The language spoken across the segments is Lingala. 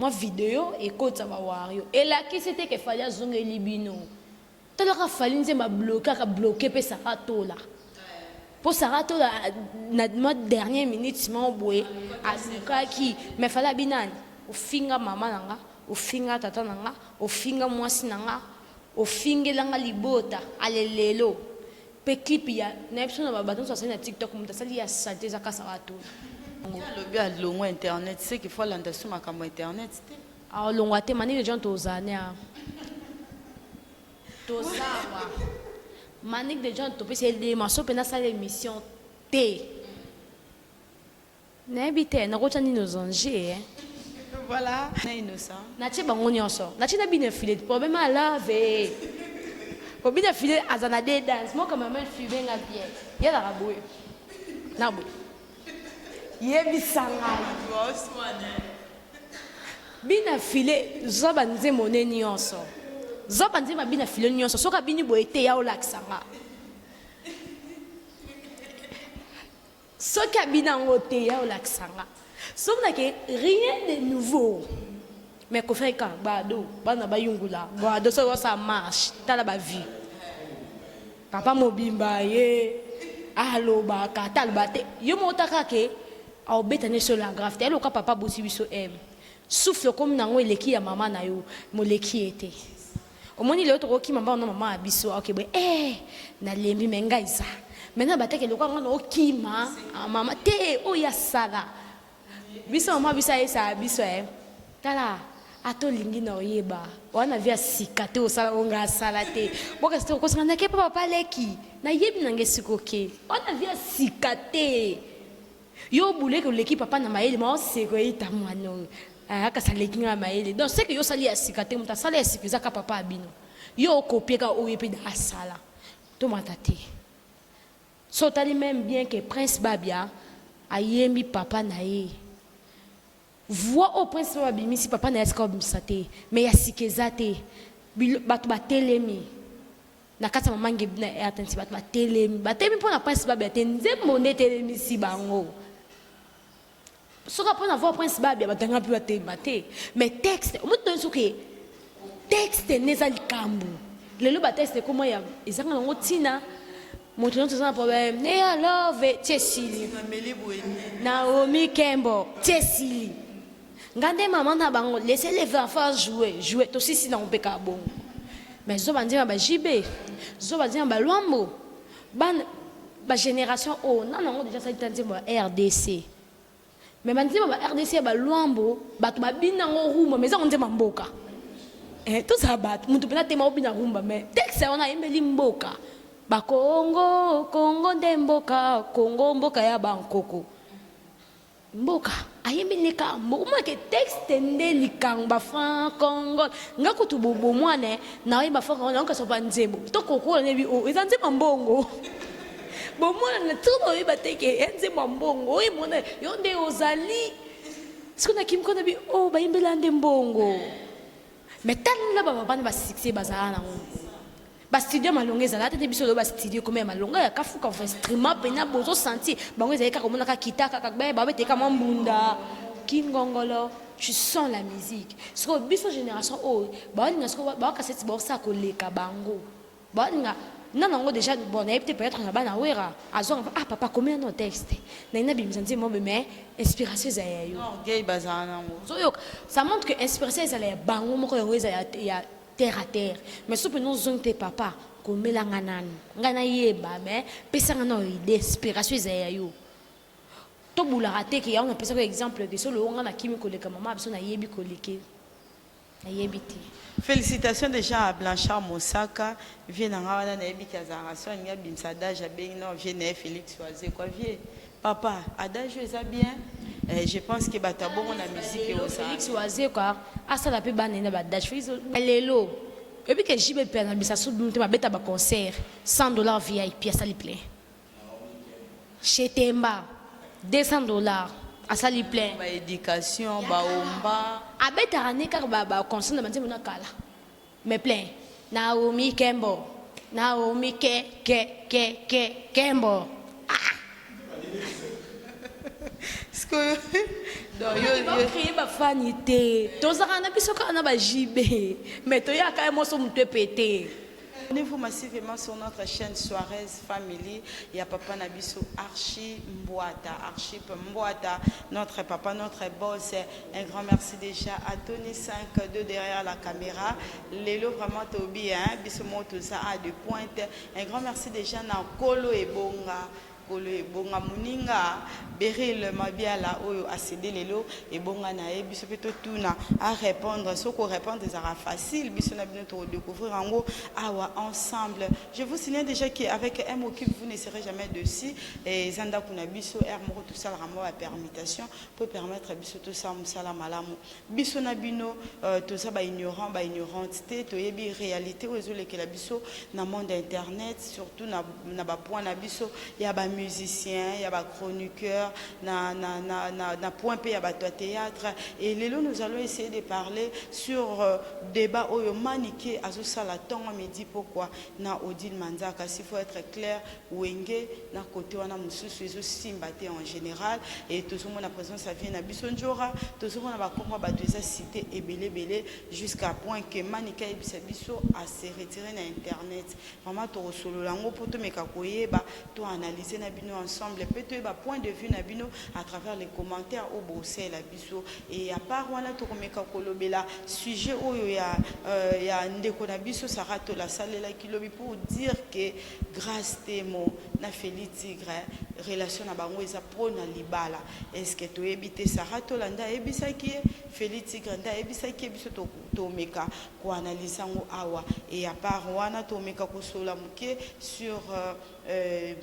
Moi vidéo et côté ça va wario. Et là qui c'était qu'il fallait zonger libino. Tout le monde fallait nous bloquer pour Sarato là. Pour Sarato là, notre dernière minute m'a boué à Luka qui mais fallait binan. Au finga maman nanga, au finga tata nanga, au finga mwasi nanga, au finga langa libota, alelelo. Pe clip ya, na episode na babaton sur TikTok, mon tasali ya santé zaka Sarato. Le bien longo internet, c'est qu'il faut l'entendre ma cam internet. Ah longo ate mani les gens tozane a. Tozawa. Manik de gens topé c'est des morceaux pena sa l'émission T. N'habite na rocha ni nos anges. Voilà, na innocent. Na che bango nyonso. Na che na bine filet problème à lave. Ko bine filet azana de dance mo comme même fumer nga bien. Ya la raboué. Na bou. Yebi sanga. Bina filet zoba nze moné nyonso. Zoba nze ma bina filet nyonso soka bini boete ya olaksanga. Soka bina ngote ya olaksanga. Soka que rien de nouveau. Mais qu'on fait quand bado bana bayungula bado ça marche tala ba vie. Papa mobimba ye alo ba katal bate yo motaka ke au betane sur la grave tel ka papa bosi biso aime. Souffle comme nango eleki ya mama na yo moleki était. Omoni le otoko ki mama na mama abiso ok be na lembi menga isa. Maintenant bateke le kwa ngano okima mama te o ya sala. Biso mama bisa esa biso tala ato lingi na oyeba wana via sikate osala onga sala te boka sto ko sanga ke papa leki na yebi nange sikoke wana via sikate yo boulé que l'équipe papa na maele ma c'est ko ita mwano aka saleki na maele donc c'est que yo sali ya sikate muta sala ya sikuza ka papa abino yo copier ka oyepe da sala to matate so tali même bien que prince babia ayemi papa na ye voix au prince babimi si papa na esko bisate mais ya sikezate batu batelemi na kata mamange na atanti batu batelemi batemi pona prince babia te nzembo nde telemi si bango soka pona voix prince babia batanga pi batema mais texte muto nsuke texte neza likambu lelo ba texte comment ya ezanga ngo tina moto nto sana problème ne love Chesili Naomi Kembo Chesili ngande maman na bango laissez les enfants jouer to sisi na mpeka bon mais zo bandia ba JB zo bandia ba Luambo ba génération o nana ngo déjà ça tandi ba RDC mais bandia ba RDC ba Luambo batu ba bina ngo ruma mais on ndema mboka tout ça bat mutu pena tema obina rumba mais texte on a emeli mboka ba Congo ndemboka Congo mboka ya bankoko mboka ayembi neka mboma ke texte nde likanga fa Congo ngako to bobo mwana na yeba fa Congo ngaka so banzebo to kokolo nebi o ezanze mbongo bo mwana na tuno yeba teke enze mbongo e mwana yonde ozali sikona kimkona bi o bayembela nde mbongo metalla baba bana ba succès bazana ngo ba studio malonga ezala te biso lo ba studio comme malonga ya kafuka instrument pena bozo senti bango ezali ka komona ka kitaka ka ba bete ka mbunda kingongolo tu sens la musique so biso génération o ba ninga so ba ka seti ba sa koleka bango ba ninga nanango déjà bon peut-être na bana wera azon papa combien no texte na ina bimizanzi mo mais inspiration za yayo non gay bazana ngo so yo ça montre que inspiration za ya bango moko yango ya terre à terre mais si nous zongte papa comme la nganan ngana yeba mais pesa ngana idée inspiration za yo to bula raté ki on pesa ko exemple que so le ngana kimi koleka mama biso na yebi koleke na yebiti. Félicitations déjà à Blanchard Mosaka vient na wana na yebi kazaration nga bimsa daja beno vient Félix Oisé quoi vie papa adage ça bien. Je pense que batabo na musique au ça Félix Oisé quoi asa la pe banena ba dash lelo et puis que jibe pe na bisa so dunte ba beta ba concert $100 VIP à sali plein chez Temba $200 à sali plein ba éducation ba omba a beta raneka ba concert na manzi mona kala mais plein Naomi Kembo Naomi Kembo Parce que donc créer ma vanité. Tous en a biso quand on a jibé. Mais toi ya quand moi son te pété. abonnez-vous massivement sur notre chaîne Suarez Family. Il y a Papa Nabiso Archie Mbouata, notre papa, notre boss. Un grand merci déjà à Tony 5-2 derrière la caméra. Lélo vraiment Tobi, hein, Bissomo tout ça à deux pointes. Un grand merci déjà à Kolo et Bonga. Bonga muninga Beryl Mabiala oyo a cédé lelo et bonga na e biso peto tuna à répondre ce qu'on répondre sera facile biso na bino to découvrir en gros awa ensemble. Je vous signale déjà qu'avec un mot vous ne serez jamais dessus et zanda kuna biso er moko tout ça ramo la permutation peut permettre biso tout ça musala malamu biso na bino tout ça ba ignorante to yebi réalité ozo le que la biso na monde internet surtout na ba point na biso ya ba musicien, il y a des chroniqueurs, na point P, il y a des théâtre. Et là, nous allons essayer de parler sur débat où il maniqué à ce salaton on me dit pourquoi na Odile Manzaka s'il faut être clair Wenge na côté on a mususu les simbaté en général et tout le monde a présence ça vient na Bisonjora tout le monde va comprendre ba deux cité et belé jusqu'à point que maniqué biso a se retirer na internet vraiment to solo lango pour to meka koyeba to analyser na bino ensemble peut-être ba point de vue na bino à travers les commentaires au Bruxelles la biso et à part wana to komeka kolobela sujet oyo ya ndeko na biso sarato la salle la kilobi pour dire que grâce témo na Feli Tigre relation na bango eza pro na libala est-ce que to ebité sarato landa ebisaki Feli Tigre nda ebisaki biso to meka ko analyser ngo awa et à part wana to meka ko sola muke sur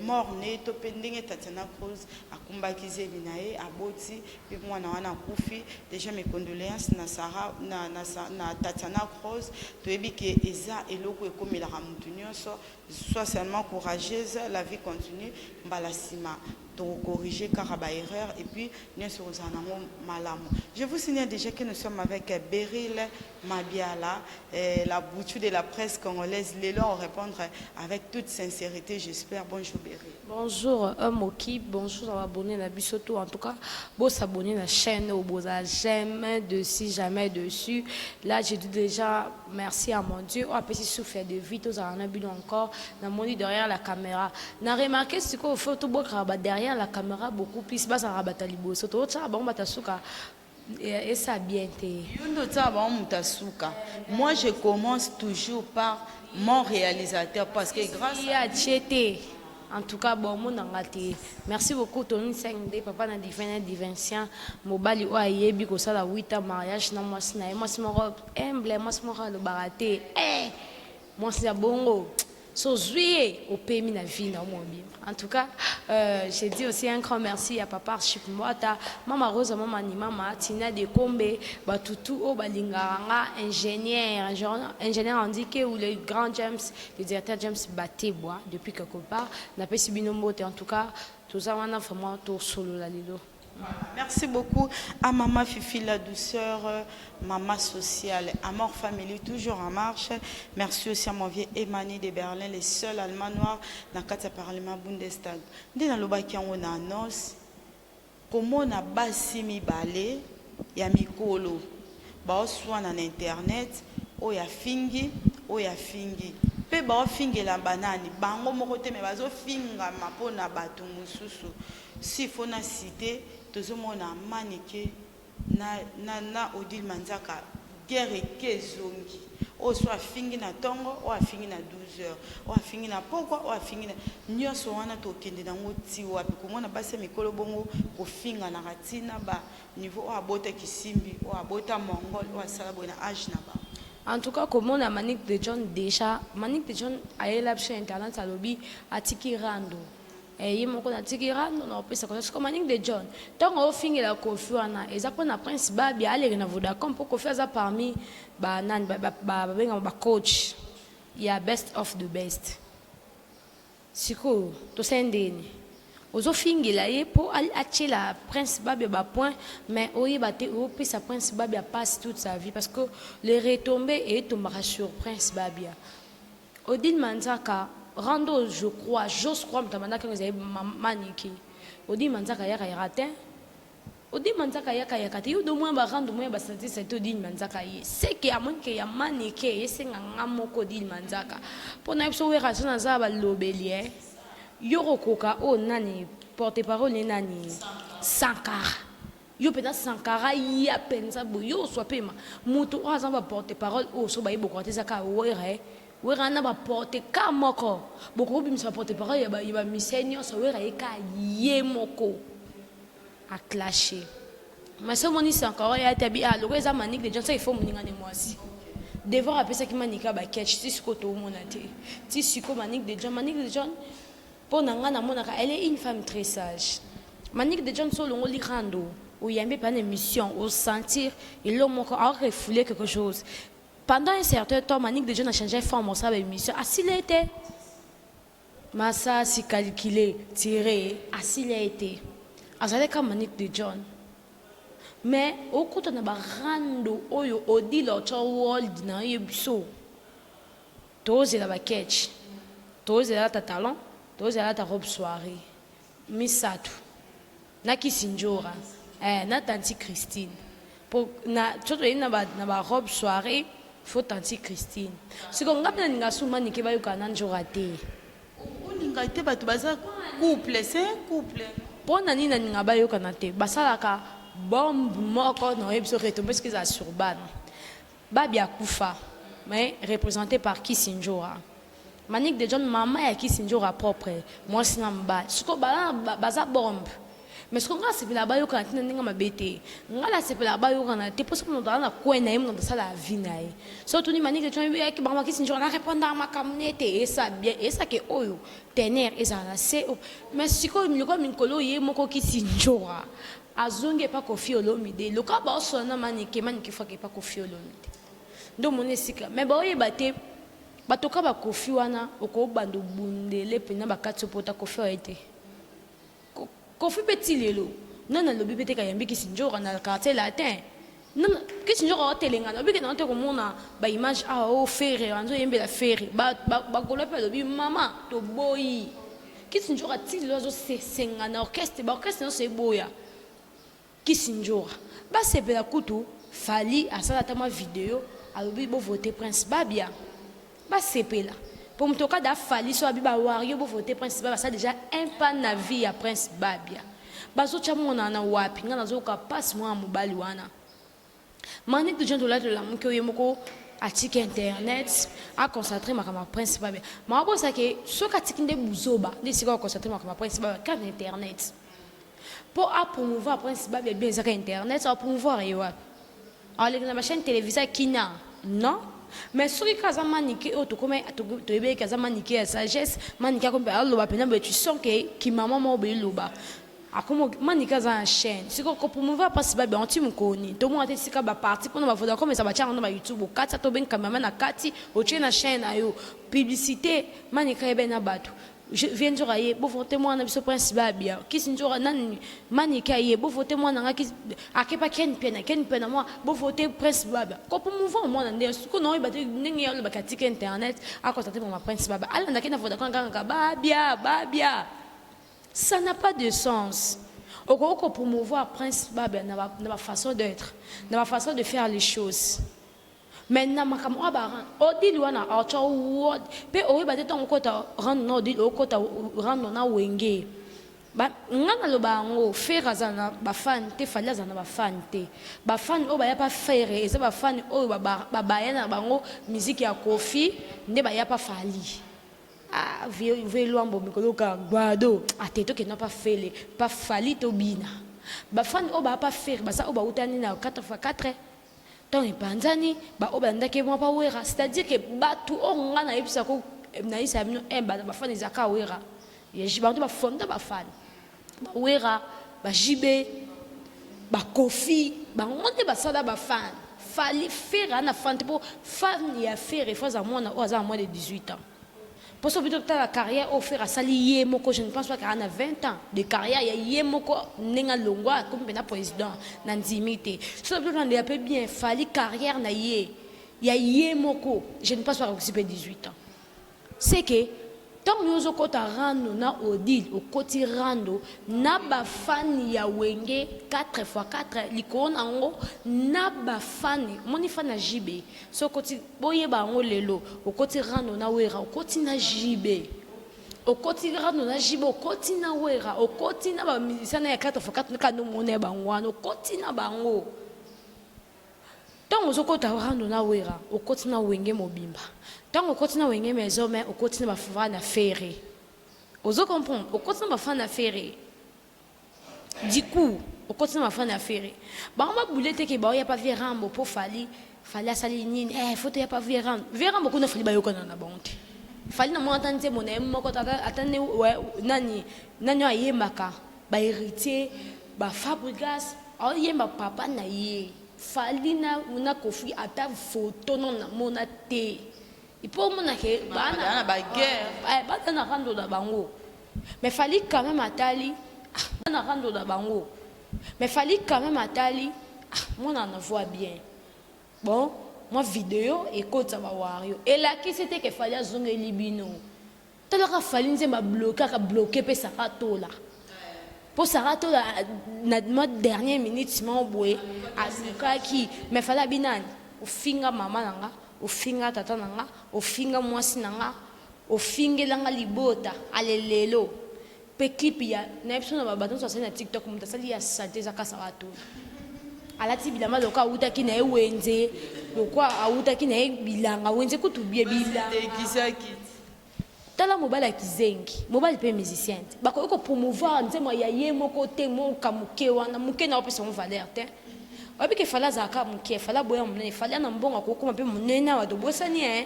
morne to pendenge Tatiana Cruz akumbakize binae aboti puis mwana wana kufi déjà mes condoléances na Sarah na Tatiana Cruz to ebike eza eloko ekomela mutu nyonso sois seulement courageuse la vie continue mbalasima donc corriger car à erreur et puis nous sommes en malam. Je vous signale déjà que nous sommes avec Beryl Mabiala, la bouture de la presse congolaise. Les lois répondre avec toute sincérité, j'espère. Bonjour Beryl. Bonjour Moki, bonjour à abonné à Bissoto. En tout cas, vous s'abonner à la chaîne au beau jamais dessus, jamais dessus. Là, je dis déjà merci à mon Dieu. On a petit souffle de vie, tous en a encore. Dans mon lit derrière la caméra. N'a remarqué ce qu'on fait tout derrière la caméra beaucoup plus bas à rabatalibo. Surtout ça, bon batasuka. Et ça bien été. Moi, je commence toujours par mon réalisateur parce que grâce à en tout cas, bon, mon engagé. Merci beaucoup, Tony 5D, papa na Divincien, Mobali Oayebi, ko sala 8 ans mariage, na moi, c'est mon humble, moi, c'est mon le baraté. Eh, moi, c'est bongo. So, juillet au pays na vie na mobile. En tout cas, j'ai dit aussi un grand merci à papa Archip Mbouata, maman Rose, maman Ni, maman Tina de Kombe, Batutu o Balinganga, ingénieur indiqué ou le grand James, le directeur James Batebois depuis quelque part, n'a pas subi nos mots. En tout cas, tout ça on a vraiment tout solo la lido. Merci beaucoup à Maman Fifi la douceur, Maman sociale, Amor Family, toujours en marche. Merci aussi à mon vieux Emmanuel de Berlin, les seuls Allemands noirs dans le Parlement Bundestag. Dès dans le bac, on annonce comment on a bassi mi balé, il y a mikolo, bah soit en internet, ou ya fingi, ou ya fingi. Pe ba fingi la banane, bango mokote me bazo finga mapona batu mususu. Si faut na citer tout le monde a maniqué na Odile Manzaka guerre kezongi o soit fingi na tongo o a fingi na 12 heures o a fingi na pourquoi o a fingi na nyoso wana to kende na ngoti wapi komona base mikolo bongo ko finga na ratina ba niveau o abota kisimbi o abota mongol o asala bona âge na ba. En tout cas, comme on a Manic de John déjà, Manic de John a eu l'option internet à lobby à Tikirando. Et il m'a dit Tikirando, on a pu se connaître comme Manic de John. Tant qu'on finit la confiance, et ça prend un prince Babi, aller dans Vodacom pour qu'on fasse ça parmi coach. Il y a best of the best. C'est quoi? Tout ça est aux fingi là pour acheter la prince Babi ba point mais oyi baté au puis sa prince Babi a passé toute sa vie parce que les retombées et tombera sur prince Babi. Odile Manzaka rando je crois j'ose croire que vous avez maniqué. Odile Manzaka ya raté odi manzaka yaka yaka te yo do moins ba rendre moins ba sentir c'est odi manzaka ye c'est que a moins que ya manike yesenga ngamoko di manzaka pona biso we rasona za ba lobelie yo rokoka o nani porte-parole nani Sankara yo pena Sankara ya penza bo yo so pema mutu o azamba porte-parole o so ba ibo ko tezaka wera na ba porte ka moko boko bimisa porte-parole ya ba misenyo so wera eka ye moko a clasher. Mais ce moni Sankara ya tabi a lo eza manique de gens ça il faut moninga ne moisi. Devant appeler ça qui manika ba catch si ce koto monate. Si ce ko manique de gens pour nanga na monaka elle est une femme très sage. Manique de gens solo ngoli rando ou yambe pas une mission au sentir il l'homme a refoulé quelque chose. Pendant un certain temps manique de gens a changé forme ça ba mission. S'il était massa si calculé tiré s'il a été azalé comme manique de John mais au côté na barando oyo odi lo cho world na yebiso toze la ba catch toze la ta talent toze la ta robe soirée misatu na kisinjora na tanti Christine pour na toto na ba robe soirée faut tanti Christine si ko ngapela ninga suma nike ba yokana njora te o ninga te batu baza couple c'est un couple pona nini na ninga ba yokana te basalaka bombe moko na ebiso retomber ce qu'ils a sur ban babia kufa mais représenté par Kisinjora manique de John maman ya Kisinjora propre moi sina mba siko baza bombe mais ce qu'on a c'est la ba yokana tina ninga mabete ngala c'est la ba yokana te parce que on doit na kwena yimo dans la vie nae so tuni manique de John ya ki ba Kisinjora na répondre ma kamnete et ça bien et ça que oyo tener ezala c'est mais siko miloko minkolo ye moko Kisinjora azonge pa kofi olomide le ka ba sona manike fa ke pa kofi olomide ndo monesika mais ba oyeba te batoka ba kofi wana oko bando bundele pena ba katsopota kofi oete kofi petit lelo nana lobi pete ka yambi Kisinjora na quartier latin non Kisinjora otelenga lobi ke na te komona ba image o fere anzo yembe la fere ba golope lobi mama to boyi Kisinjora ti lozo senga na orchestre no se boya Kisinjora ba sepela kutu fali asala tama vidéo alobi bo voter Prince Babia ba sepela pour mtoka da fali so abiba wario bo voter Prince Babia ça déjà un pas na vie ya Prince Babia bazo chamona na wapi ngana zo ka passe moi mobali wana manique de gens de la mko yemoko atiki internet a concentrer makama Prince Babia ma bo ça que so ka tikinde buzoba ndisika concentrer makama Prince Babia ka internet pour promouvoir Prince Babia bien ça internet ça promouvoir et ouais alors la chaîne télévisée kina non mais sur les cas manique auto comme to ebe cas manique sagesse manique comme alors ba pena tu sens que qui maman mo be loba akomo manique za chaîne si ko promouvoir Prince Babia anti mkoni to mo ate sika ba parti pour na voda comme ça ba cha na YouTube kata to ben cameraman na kati o na chaîne ayo publicité manique ebe na batu je viens de rayer pour voter moi na biso Prince Babia Kisinjora nani manika ye pour voter moi na ki akepa ken pena moi pour voter Prince Babia ko pour mouvement moi na ko no ibate ningi ya ba katika internet a constater mon Prince Babia ala na kena voter kanga Babia ça n'a pas de sens oko promouvoir Prince Babia na façon d'être na façon de faire les choses maintenant makamo abaran odili wana acha word pe oyeba te tongo kota rand no odili okota rand na wenge ba ngana lo bango faire azana ba fan te fali azana ba fan te ba fan o ba ya pa faire eza ba fan o ba bayana bango musique ya Kofi nde ba ya pa fali ve luambo mikoloka gbado ateto ke no pa fele pa fali to bina ba fan o ba pa faire ba sa o ba utani na 4x4 tant et panzani ba obanda ke moi pa wera c'est-à-dire que batu onga na yebisa ko na isa bino ba fani zaka wera ye jibantu ba fonda ba fani ba wera ba jibe ba Kofi ba ngonde ba sada ba fan fali faire na fan pour fan ya faire fois à moi na à moins de 18 ans pour ça plutôt que la carrière offert à salier moko je ne pense pas qu'il a 20 ans de carrière il y a moko nenga longwa comme bena président nanzimité ça plutôt on est bien fali carrière na ye il y a moko je ne pense pas qu'il ait 18 ans c'est que tant yozo kota rando na Odile au koti rando na ba fan ya wenge 4x4 likona ngo na ba fan moni fan na jibe so koti boye ba ngo lelo au koti rando na wera au koti na jibe au koti rando na jibe au koti na wera au koti na ba musicien ya 4x4 ka no mone ba ngwana au koti na bango tant ozo kota rando na wera au koti na wenge mobimba. Tant au côté na wenge maison mais au côté na bafana na ferré. Ozo comprendre au côté na bafana na ferré. Du coup, au côté na bafana na ferré. Ba on va boulette ke ba ya pas virambo pour fali asali nini faut ya pas virambo. Virambo kuna fali ba yokona na bonte. Fali na mo entendre mon moko atane nani ayemaka ba héritier ba Fabregas ayemba papa na ye. Fali na kofi ata photo non na monate. Il peut mon acheter bana ba guerre bana rando da bango mais fallait quand même atali bana rando da bango mais fallait quand même atali moi on en voit bien bon moi vidéo et côté ça va wario et là qui c'était que fallait zonga libino tout le fallait nzemba bloquer pe sarato là pour sarato là na dernière minute m'a boé azuka qui mais fallait binani au finga mama nanga ofinga tata nanga ofinga mwasi nanga ofingelanga libota alelelo pe clip ya na episode na babaton so na TikTok mutasali ya santé za kasa watu alati bilama loka uta ki na ewenze lokwa auta ki na bilanga wenze kutubie bila tekisaki tala mobala kizengi mobali pe musicien bako ko promouvoir nzemo ya ye moko te mo kamuke wana muke na opesa mon valeur te Obi ke fala zaka muke fala boya munene fala na mbonga ko kuma pe munene wa do bosani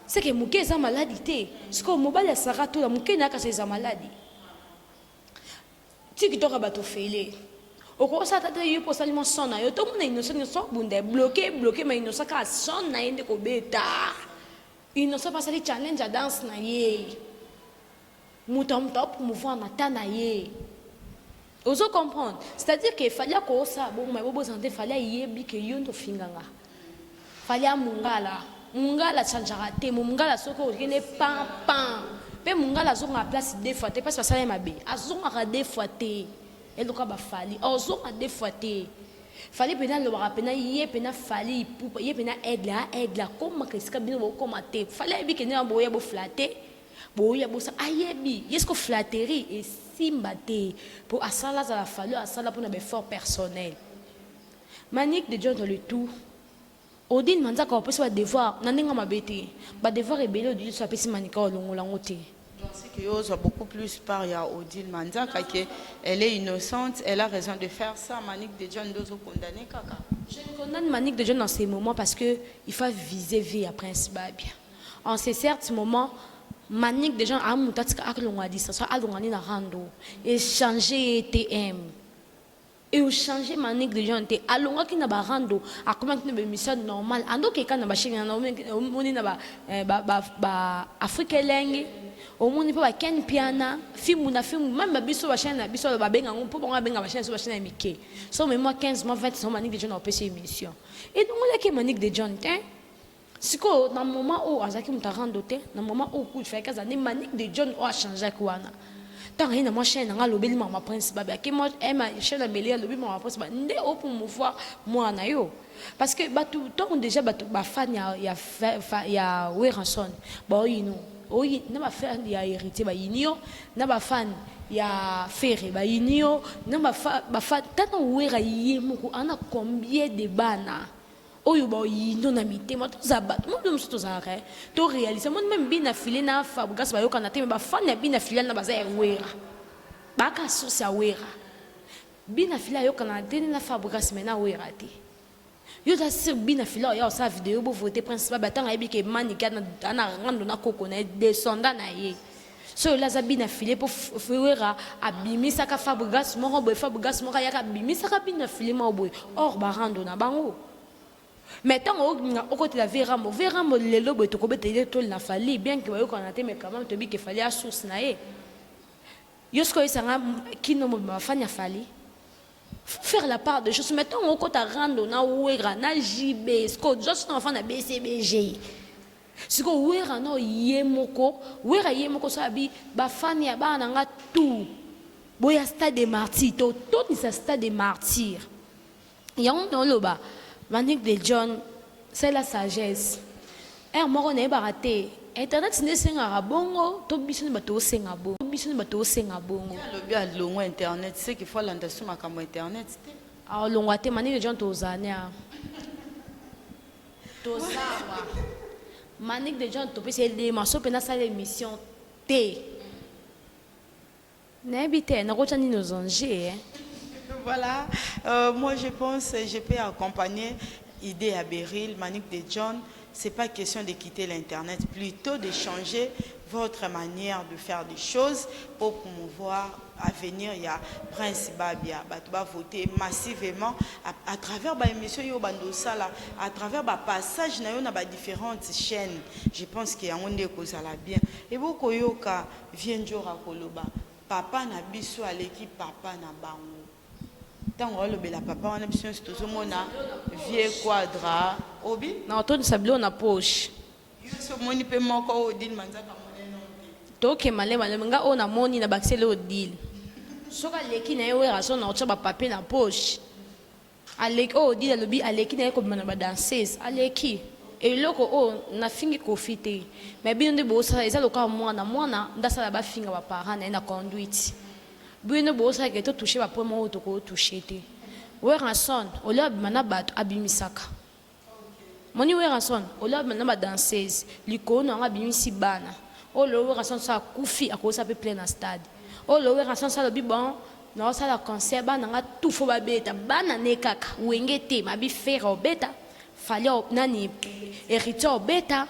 c'est que muke za maladie te siko mobali ya sarato la muke na ka za maladie tiki toka bato fele oko sa tata yo po salimo sona yo to mona innocent so bunde bloqué mais innocent ka sona ende ko beta innocent pas sali challenge à danse na ye mutam top mouvoir matana ye. Oso comprendre, c'est-à-dire qu'il fallait que ça bon mais bon santé fallait yebi que yondo finganga. Fallait mungala chanjara te mungala soko kene pam pe mungala zo na place deux fois te parce que ça est mabe. Azonga deux fois te. Et donc ba fali. Azonga deux fois te. Fallait pena le rapena ye pena fali pou ye pena aide la comme que ska bino comme te. Fallait bi que ne boya bo flatter. Boya bo sa ayebi. Est-ce que flatterie et simbate pour asala za la fallu asala pour un effort personnel. Manique de John dans le tout. Odine manza ka opesa devoir naninga mabete. Ba devoir rebelle Odile so apesi manika olongola ngote. C'est que Yoz a beaucoup plus par ya Odile Manzaka que elle est innocente, elle a raison de faire ça. Manique de John dozo condamné kaka. Je condamne Manique de John dans ces moments parce que il faut viser vie à Prince Babia. En ces certes moments Manique de gens a mutatika aklonga distance alongani na rando et changer ETM et changer Manique de gens te alonga ki na ba rando a comment que ne mission normal ando ke kana ba chine na moni na ba Afrique lengi au moni pa ken piana film même biso ba chaine biso ba benga ngo po ba benga ba chaine so ba chaine mike so mais moi 15 mois 20 Manique de gens na opesi émission et donc là que Manique de gens siko na moment où azaki mutarando te na moment où coup fait kaza ni Manique de John a changé kwana tant rien na moi chaîne nga lobeli mama prince baba ke moi ema chaîne melia lobi mama prince ba ndé au pour me voir moi na yo parce que ba tout temps déjà ba fan ya Weranson ba yino oyi na ba fan ya héritier ba yinio na ba fan ya ferre ba yinio na ba fan tant wera yimo ana combien de bana oyo ba yindo na mitema to zabat mo dum to zare to réaliser mo même bina filé na Fabregas ba yo kana te ba fan na bina filé na baza wera ba ka so sa wera bina filé yo kana te na Fabregas mena wera te yo da sir bina filé yo sa vidéo bo voter principal ba tanga ebi ke manika na rando na koko na descendant na ye so la zabina filé pour wera abimisa ka Fabregas mo bo Fabregas mo ya ka abimisa ka bina filé mo bo or ba rando na bango. Mais tant au côté de la Véram, le lobo est au côté de tout la fali, bien que vous connaissez, mais quand même, tu dis qu'il fallait à source naé. Yosko est un qui ne m'a pas fallu. Faire la part des choses. Mettons au côté de rando, na ouera, na JB, Scott, juste un enfant de BCBG. siko wera no yemoko wera yemoko so abi ba fani ya ba nga tout boya stade de martyr to ni sa stade de martyr yango no loba Manique de John c'est la sagesse moko na baraté internet ne senga bongo to biso ne bato senga bongo lobi a longo internet c'est qu'il faut l'entendre makambo internet a longo te Manique de John to zania to sawa Manique de John to pese les maso pena sa l'émission T n'habite na rocha ni nos anges voilà moi je pense je peux accompagner idée à Beryl Manique de John. C'est pas question de quitter l'internet, plutôt de changer votre manière de faire des choses pour promouvoir à venir. Il y a Prince Babia, va voter massivement à travers l'émission Yobandosala, à travers le passage dans différentes chaînes. Je pense qu'il y a un des causes à la bien. Et beaucoup yoka vient jora koloba. Papa na biso à l'équipe, papa na bango. Tant que la papa on a besoin de tout ce monde vieux quadra obi na to sablo na poche so moni pe moko odil manzaka monene to ke male nga ona moni na baksele odil soka leki na yewe raso na otsa ba papier na poche aleki odil lobi aleki na ko bana ba danseuse aleki et loko o na fingi kofite mais bien de bosa eza loka mwana ndasala ba finga ba parents na conduite Bruno bosa ke to toucher ba pomo to ko toucher te we ranson o la mana bat abimisaka moni we ranson o la mana ba danseuse liko no nga bimisi bana o lo we ranson sa kufi akosa pe plein na stade o lo we ranson sa lo bi bon na sa la concert bana nga tout fo ba beta bana ne kaka wenge te ma bi faire beta fallait nani héritier beta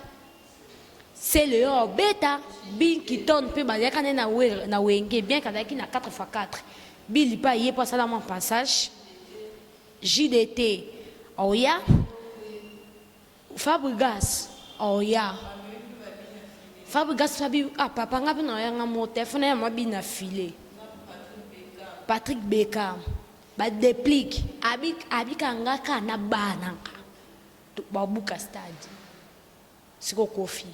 c'est le bêta bin qui tonne peu ba yakane na wenge bien kada ki na 4x4 bil pa yé pas ça dans mon passage JDT oya Fabregas oya Fabregas sabi papa ngapi na yanga mo téléphone ya mabi na filé Patrick Beka ba déplique abi kanga kana bana ba buka stade siko kofi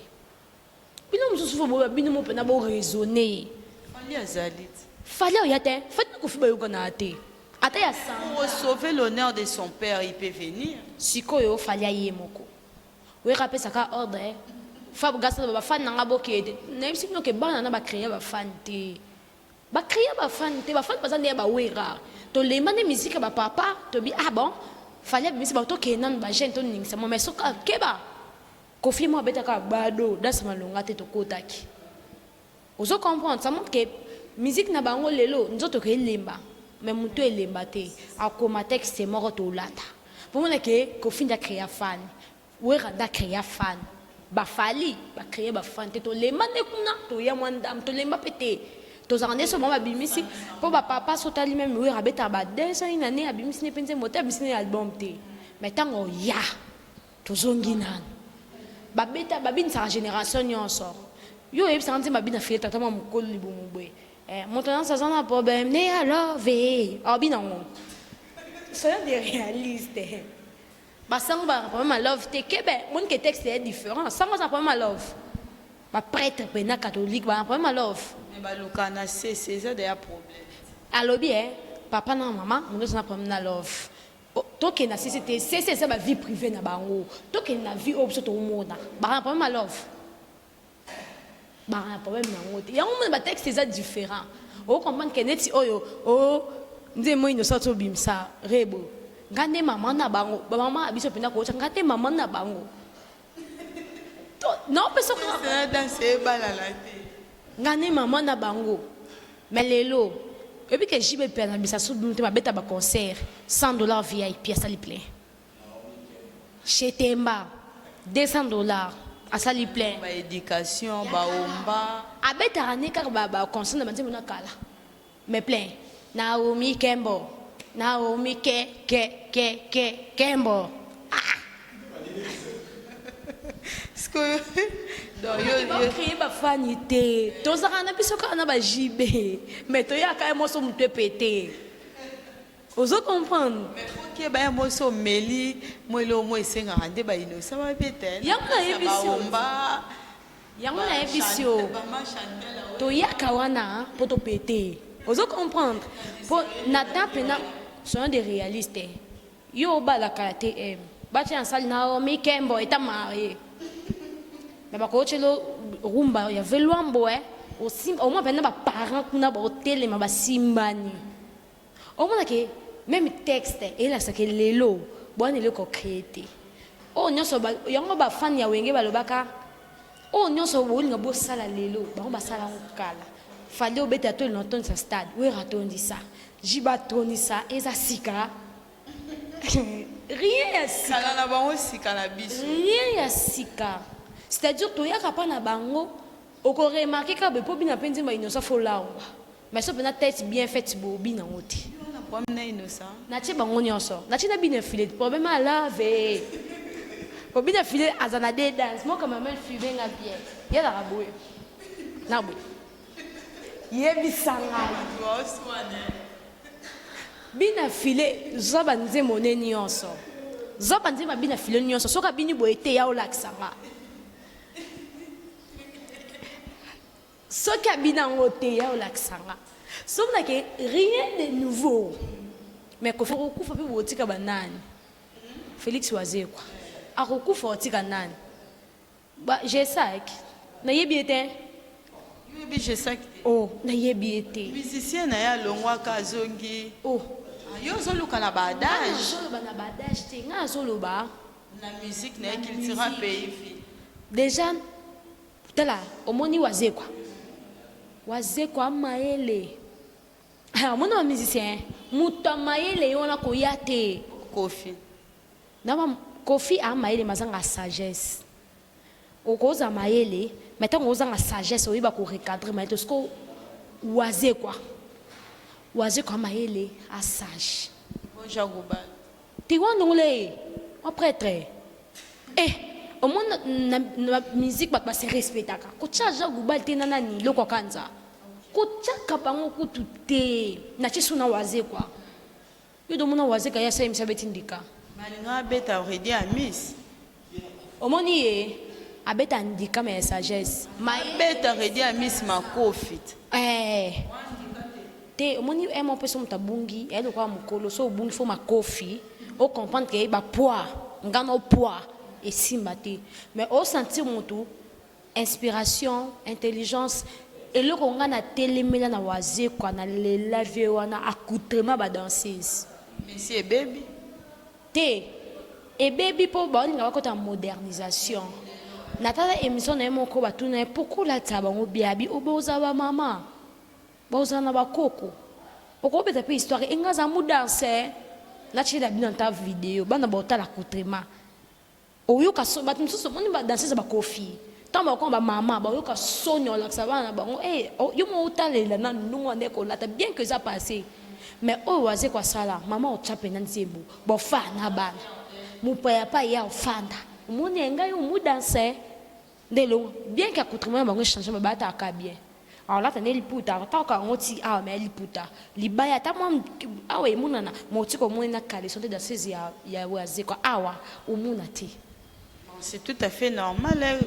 bino mususu fo bo bino mo pena bo raisonner fallait azalit fallait yate fallait ko fi ba yokana ate ata ya sang pour sauver l'honneur de son père il peut venir siko yo fallait yemoko we rapé saka ordre Fab gasa ba fan nga bokede na bisi no ke bana na ba créer ba fan te ba fan ba zande ba wera to le mane musique ba papa to bi bon fallait bisi ba to ke nan ba gente to ningisa mo mais soka keba Kofi mo beta ka bado das malonga te to kotaki. Ozo comprendre ça montre que musique na bango lelo nzoto ke lemba mais muto elemba te akoma texte moko to lata. Pour moi que Kofi nda créer fan. Wera da créer fan. Ba fali ba créer ba fan te to lemba ne kuna to ya mwandam to lemba pete. To zande so mama bimisi po ba papa sotali même wera beta ba desa ina ne abimisi ne penze moteur bisine album te. Mais tango ya to zonginan. Babeta babine sa génération nyonso yo e santi babina fie tata ma mukolo libumu boy maintenant ça ça na problème né alors ve abina ngo soyons des réalistes ba sang ba problème love te kebe mon que texte est différent sang ça problème love ba prêtre pena catholique ba problème love mais ba lukana c'est ça des problèmes alobi papa na maman mon ça problème na love toke na société c'est ça ba vie privée na bango toke na vie obso to mona ba problème love ba problème na ngote ya ngoma ba texte c'est différent o comprendre que neti oyo o nze mo innocent to bimsa rebo ngane mama na bango ba mama abiso penda ko ngate mama na bango to non peso ko danser balala te ngane mama na bango melelo et puis que j'y vais perdre ça sous le thème bêta ba concert $100 VIP à ça li plein chez Temba $200 à ça li plein ba éducation ba omba a bêta rané car ba concert na mona kala mais plein Naomi Kembo Naomi Kembo ce que yo créer ba fanité to ça na biso ka na ba jibe mais to ya ka mo so mutwe pété ozo comprendre mais faut ke ba mo so meli mo le mo esenga hande ba innocent ba bete Yango na ebisio. To yaka wana pour te péter. Vous comprendre. Pour nata pena sont des réalistes. Yo ba la KTM. Ba ti en salle na mi kembo eta marié. Mais ba ko chelo rumba ya veluambo au moins pena ba parents kuna ba hotel ma ba simbani. Au moins que même texte et là ça que lelo bon ele ko créer. Oh nyoso ba yango ba fan ya wenge ba lobaka. Oh nyoso wolinga bo sala lelo ba ba sala ngala. Fallait obéter à tout le temps sa stade. Oui ratondi ça. Jiba toni ça et ça sika. Rien ya sika. Kala na bango sika na biso. Rien ya sika. C'est-à-dire to ya kapa na bango oko remarquer ka be po bina penzi ma innocent fo lawa. Mais so bena tête bien faite bo bina ngoti. Na problème innocent. Na ti bango nyonso. Na ti na bina filet problème à laver. Po bina filet azana de dance. Moi comme même fumer nga bien. Ya la raboué. Na boy. Yebisanga. Bina file zoba nze mone nyonso. Zoba nze bina file nyonso soka bini boete ya olaksanga. Soka bina ngote ya olaksanga. Somna ke rien de nouveau. Mais ko foko kufa pe botika banani. Félix Wazekwa. Akokufa otika nani. Ba je sak. Na yebiete. Je sais. Oh, na yebiete. Musicien na ya longwa ka zongi. Oh. Yo zoluka na badage. Zoluka na badage te nga zoluba. Na musique na culture pays. Déjà tala omoni Wazekwa. Wazekwa maele. Ah, mon musicien. Muta maele yona ko yate. Kofi. Na Kofi a maele mazanga sagesse. Okoza maele maintenant on a sagesse oyiba ko recadrer mais est-ce que Wazekwa maele a sage Bonjour Goubal ti wana ngole un prêtre au moins na musique ba se respectaka ko charge Goubal te nani loko kanza ko chaka bango kutu te na chisuna Wazekwa yo do mona Wazeka ya sema sabetindika malinga beta already a miss omoni abeta handicap mais sagesse beta already a miss ma kofi te omoni emo peso mutabungi ele kwa mukolo so bungi fo makofi o comprendre que ba poids ngana poids et simbate mais au sentir mutu inspiration intelligence et le ko ngana telemela na Wazekwa na lela vie wana accoutrement ba danseuse monsieur baby te et baby po ba linga bakota modernisation natala émission na moko batuna pourquoi la tabango biabi oboza ba mama boza na bakoko pourquoi beta pe histoire engaza mu danser na chila bina ta vidéo bana bota la coutrement oyoka so batum so moni ba danser ba kofi tamba ko ba mama ba oyoka sonyo la savana bango yo mo utalela na nungo ndeko lata bien que ça passé mais o Wazekwa sala mama o chape na nzembo bo fa na bana mu pa pa ya ofanda moni enga yo mu danser Delo, bien qu'accoutrement bango changer ma bata ka bien. Alors là tane liputa, ta ka ngoti mais liputa. Libaya ta mwa awe munana, moti ko mona kale sonte dans ces ya Wazekwa awa umuna ti. C'est tout à fait normal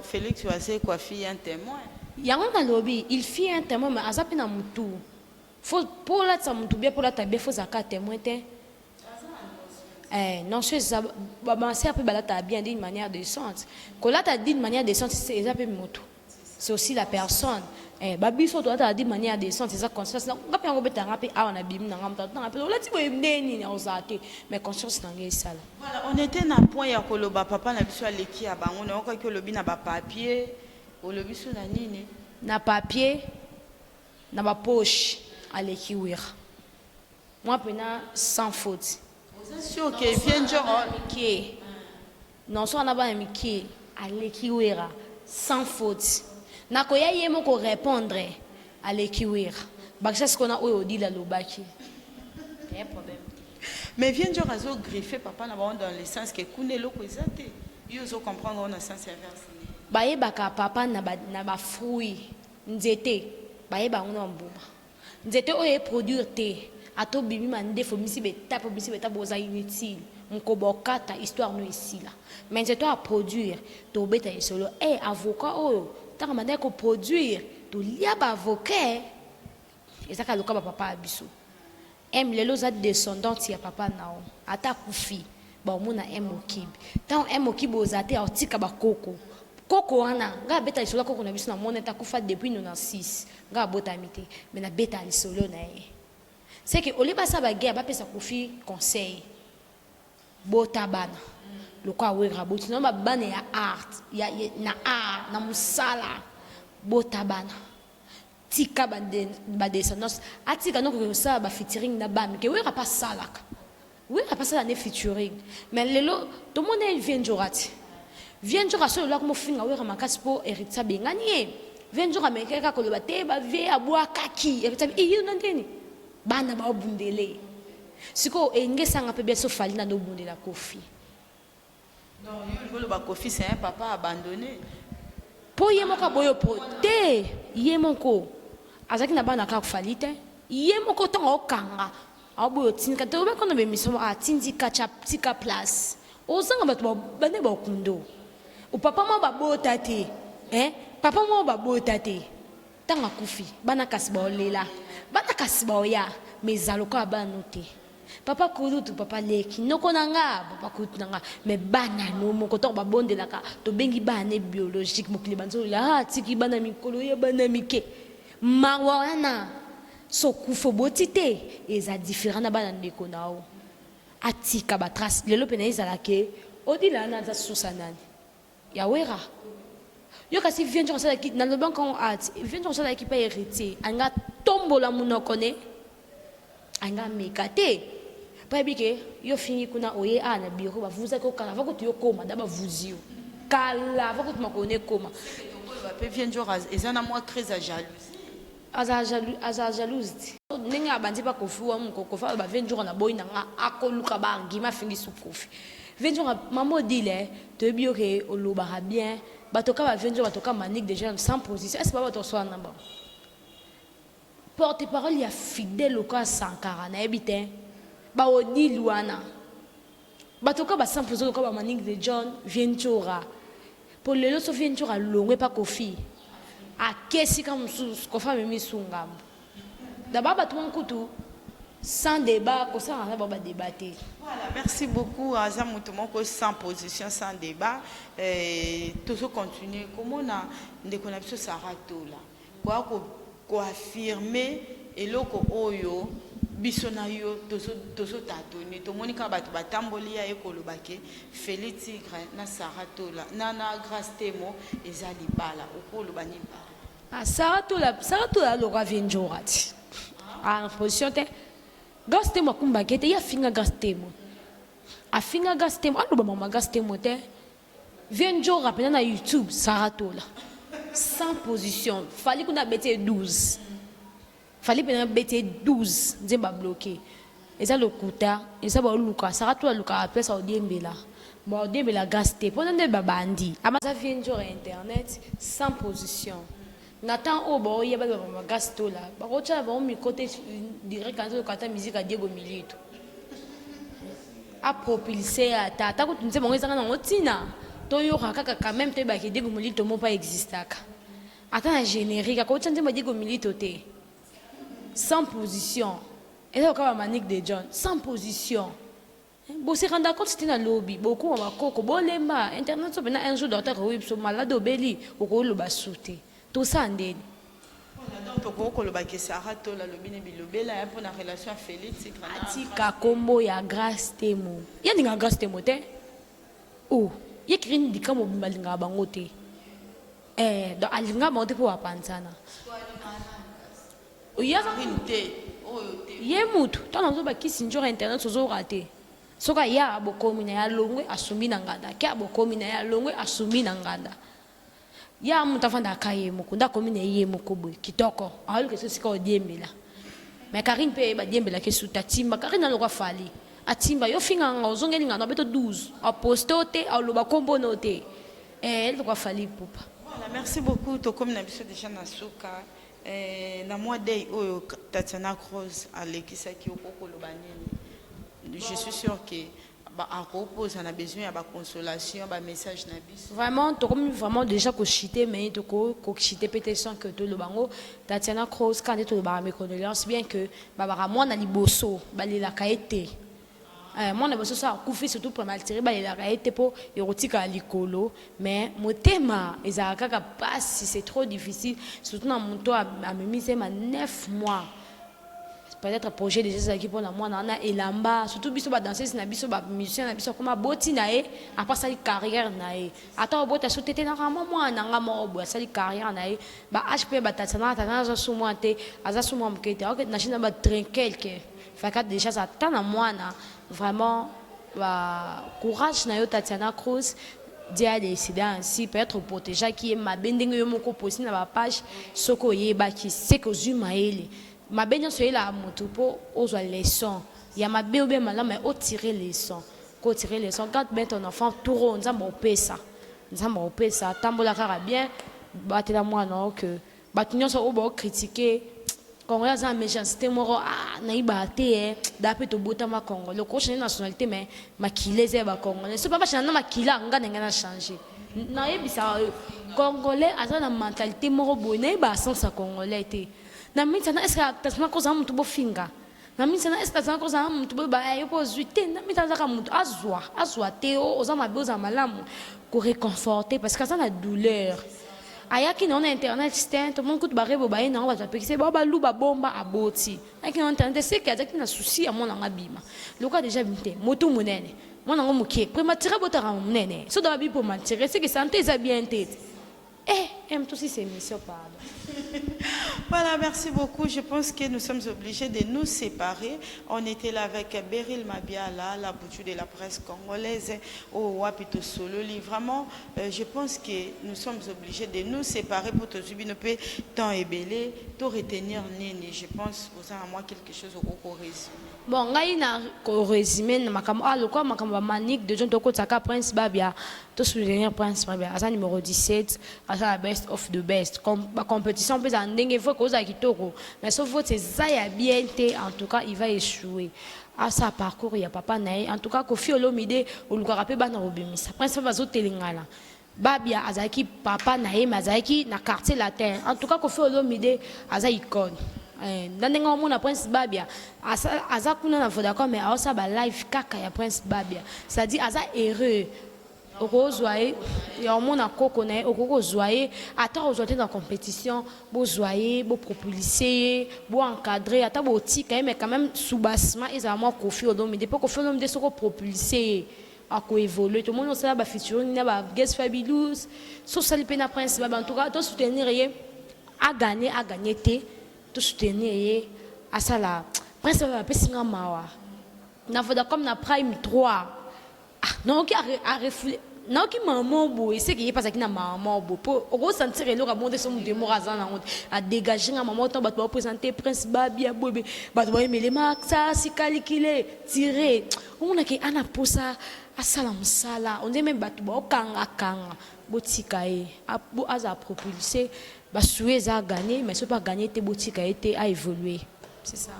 Félix Wazekwa fille un témoin. Yango na lobby, il fit un témoin mais azapi na mutu. Faut pour la ta mutu bien pour la ta bien faut zaka témoin te. Non, c'est ça. C'est bien d'une manière décente. Quand là, tu as dit d'une manière décente, c'est c'est aussi la personne. Babiso, toi, tu as dit de manière décente, c'est ça, conscience. Mais conscience, voilà, on était dans un point où Koloba papa n'a pas l'équipe à Bango, on a que le bin n'a pas papier, ou le biso n'a ni. Na papier, na ma poche à l'équipe. Moi, sans faute. C'est sûr que vient genre non so na ba miki alekiwera sans faute na ko ya yemo ko répondre alekiwera bakisa ce qu'on a odi la lobaki pas problème mais vient genre azo griffer papa na ba dans le sens que kunelo ko ezate yo zo comprendre on a sens inverse ba yebaka papa na ba fruit nzete ba yeba ngona mbuma nzete o e produire te ato bimi mande fo misi beta boza inutile mukobokata histoire no ici là mais c'est toi à produire to beta solo avocat oyo taka mande ko produire to lia ba avocat ezaka loka ba papa abiso lelo za descendante ya papa nao ata kufi ba omona mokibi tant mokibi ozate otika ba koko wana nga beta lisolo koko na biso na mona ta kufa depuis 96 nga bota mité mais na beta lisolo na ye c'est que oliba sa ba guerre ba pesa kufi conseil bota bana lokwa wera boti no ba bana ya art ya na art na musala bota bana tika ba descendance atika no ko sa ba featuring na ba mais que wera pas salaka wera pas ça ne featuring mais lelo tout le monde vient jorati vient jour à ce là comme finga wera makasi po héritier bengani vient jour amekeka ko loba te ba vie abwa kaki héritier iyo nandeni bana ba obundele siko engesanga pe beso falina no bundela kofi donc le kofi c'est un papa abandonné po yemoka boyo pote yemoko azaki na bana ka falite yemoko tonga okanga aboyo tinka to ba kono be miso atindi kacha tika place ozanga bato bane ba kundo o papa mo ba bota te papa mo ba bota te tanga kufi bana kasba olela bana kasba oya mezaloka bana te papa kurutu papa leki noko nanga papa kurutu nanga mais bana no moko to ba bondelaka to bengi bana biologique mokili banzo la tiki bana mikolo ya bana mike mawana so kufo botite eza différent na bana ndeko nao atika ba trace lelo pena ezala ke odila na za susanani ya wera yo kasi vient ça qui dans le banc on art vient ça qui pas héritier anga tombola munoko ne anga mekate pa bike yo fini kuna oye ana biro ba vuza ko kala va ko to koma daba vuzio kala va ko to makone koma ba pe vient jour ezana moi très jalouse aza jalouse ninga bandi ba kofuwa mukoko fa ba vient jour na boy na akoluka ba ngima fingi su kofi vient jour maman dile te bio ke oloba bien batoka ba vient jour batoka manique déjà sans position est-ce pas bato soa namba porte-parole ya fidèle au cas Sankara na ebité ba odi luana batoka ba sans position ko ba manique de John Vientura pour le lo so Vientura longwe pa kofi a kesi comme sous ko fa memi sungambo d'abord ba tout kutu sans débat ko ça on va débattre. Voilà, merci beaucoup Aza Mutomoko sans position sans débat toujours continuer comment on a ndeko na biso sarato là ko affirmer eloko oyo biso na yo tozo tatoni to monika bato batamboli ya ekolobake Félix Tigre na sarato là na grâce temo ezali bala okolo bani bala sarato la lo ravenjorati en position te gastemo kumba kete ya finga gastemo afinga gastemo aloba mama gastemo te venjo rapena na YouTube saratola sans position fallait qu'on a bêté 12 fallait qu'on a bêté 12 nzemba bloqué et ça le kuta et ça ba luka saratola luka appelle ça odiembela ba odiembela gaste pendant des babandi amasa venjo internet sans position Nathan Obo yeba ba gastola ba ko tsa ba mi côté direct quand on kata musique à Diego Milito a propulsé à tata ko tunze mongo ezanga ngo tina to yo kaka quand même te ba ke Diego Milito mo pas existaka ata na générique ko tsa ba Diego Milito te sans position et là ka manique de John sans position bo se rendre compte c'était na lobby beaucoup ma koko bolemba internet so bena un jour docteur web so malade obeli ko lo ba souté tout ça ndeni donc ko lo ba ke sarato la lobby ne bilobela pour la relation Félix atika kombo ya grâce temo ya ninga grâce temo te oh ye krini dikamo balinga bango te donc alinga monte pour apanzana ya te ye mutu tana zo ba kisinjora internet zo raté soka ya abokomi na ya longwe asumi na nganda ke abokomi na ya longwe asumi na nganda ya mutafanda kaye mukunda komi na ye mukubwe kitoko ayo ke sika odiembela mais Karine pe ba diembela ke suta timba Karine na lokwa fali atimba yo finga nga ozongeli nga na beto 12 a postote a loba kombo note lokwa fali pupa. Voilà, merci beaucoup to comme na biso déjà na suka na mois day oyo Tatiana Cross alekisaki okokolo banini. Je suis sûr que à repos on a besoin de consolation, de message na biso. Vraiment, tu comme vraiment déjà que chiter mais tu que chiter peut-être que tout le bango Tatiana Cross quand tu le bar mes condoléances bien que babara moi na liboso balela kaete. Moi na boso ça couper surtout pour mal tirer balela kaete pour érotika likolo mais mon thème ezaka ka passe si c'est trop difficile surtout dans mon toi a mis c'est 9 mois. Peut-être projet déjà ça qui pour la moi na elamba surtout biso ba danser na biso ba musicien na biso comme boti na e à part ça carrière na e ata bota sauter na ramo moi na ngamo bo ça carrière na e ba HP ba tatana za sumo te aza sumo mkete ok na china ba train quelque fait déjà ça tant na moi na vraiment ba courage na yo Tatiana Cross dia décidé ainsi peut-être protéger qui est ma bending yo moko posi na ba page soko yeba qui c'est que zuma ele ma baigne sur la moto pour aux leçons il y a ma bébé malin mais au tirer les sons qu'au tirer les sons quand ben ton enfant tout rond nous avons opé ça tambola cara bien battre la moi non que battre so au bon critiquer quand on a ça méchanceté moro ah na ibaté d'après to bota ma Congo le coach nationalité mais ma kilese ba congolais c'est pas parce que ma kila nga na changer na yebisa congolais a na mentalité moro bonne ba sens congolais té na mitana est-ce que Tatiana Cross a mutu bofinga na mitana est-ce que Tatiana Cross a mutu ba yo pozwite na mitana ka mutu azwa te oza maboza malamu ko réconforter parce que ça na douleur ayaki na internet stand tout le monde coûte barre bobaye na va pekise ba luba bomba aboti ayaki na internet c'est que azaki na souci à mon ngabima loka déjà binte moto munene mona ngo mukie prématuré botara munene so da bi pour mentir c'est que santé ça bien tête aime tous ces émissions, pardon. Voilà, merci beaucoup. Je pense que nous sommes obligés de nous séparer. On était là avec Beryl Mabiala, la bouture de la presse congolaise, au Wapito Sololi. Vraiment, je pense que nous sommes obligés de nous séparer pour te subir, ne pas tant ébélé, tout retenir nini. Je pense aux à moi quelque chose au résumé. Bon, ngai na ko résumé na makambo aloko makambo manique de John Toko Tsaka Prince Babia to soutenir Prince Babia asa numéro 17 asa la best of the best comme la compétition peut en ndenge faut cause kitoko mais sauf vote ça ya bien té en tout cas il va échouer à sa parcours il y a papa nae en tout cas Koffi Olomide oluka pe bana robimisa Prince Babia zo telingala Babia azaki papa nae mazaki na quartier latin en tout cas Koffi Olomide asa icône ndandenga mona Prince Babia aza kuna na Vodacom mais asa ba live kaka ya Prince Babia ça dit asa heureux okozoaye ya mona koko na okozoaye ata ozote na compétition bo zoaye bo propulser bo encadrer ata bo tika mais quand même sous-bassement ils a moi Koffi Olomide pour Koffi Olomide soko propulser à ko évoluer tout le monde sait ba featuring na ba Guest Fabulous so sali pe na Prince Babia en tout cas to soutenir a gagner té tout soutenir à ça là Prince Babia pe singa mawa na Vodacom na Prime 3 non qui a reflé non qui maman beau et c'est qui est pas ça qui na maman beau pour ressentir le monde son démon à dégager na maman temps ba présenter Prince Babia bobé ba to aimer les max ça si calculer tirer on a qui ana posa asala musala on dit même ba to kanga botika e bo aza propulser ba souhait za gagner mais c'est pas gagner te botika été à évoluer c'est ça.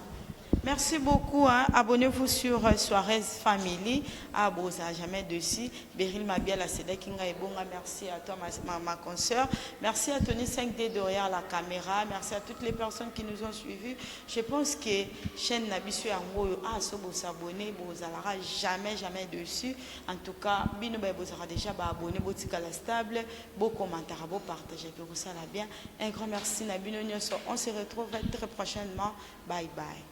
Merci beaucoup. Hein. Abonnez-vous sur Suarez Family. Ah, bon, ça jamais dessus. Beryl Mabiala, c'est Kinga et Bonga. Merci à toi, ma consoeur. Merci à Tony 5D derrière la caméra. Merci à toutes les personnes qui nous ont suivis. Je pense que chaîne Nabisu Angoyo, so vous s'abonner, vous n'allez jamais dessus. En tout cas, vous avez déjà abonné, vous êtes stable, vos commentaires, vos partager, que vous ça bien. Un grand merci Nabino. On se retrouve très prochainement. Bye bye.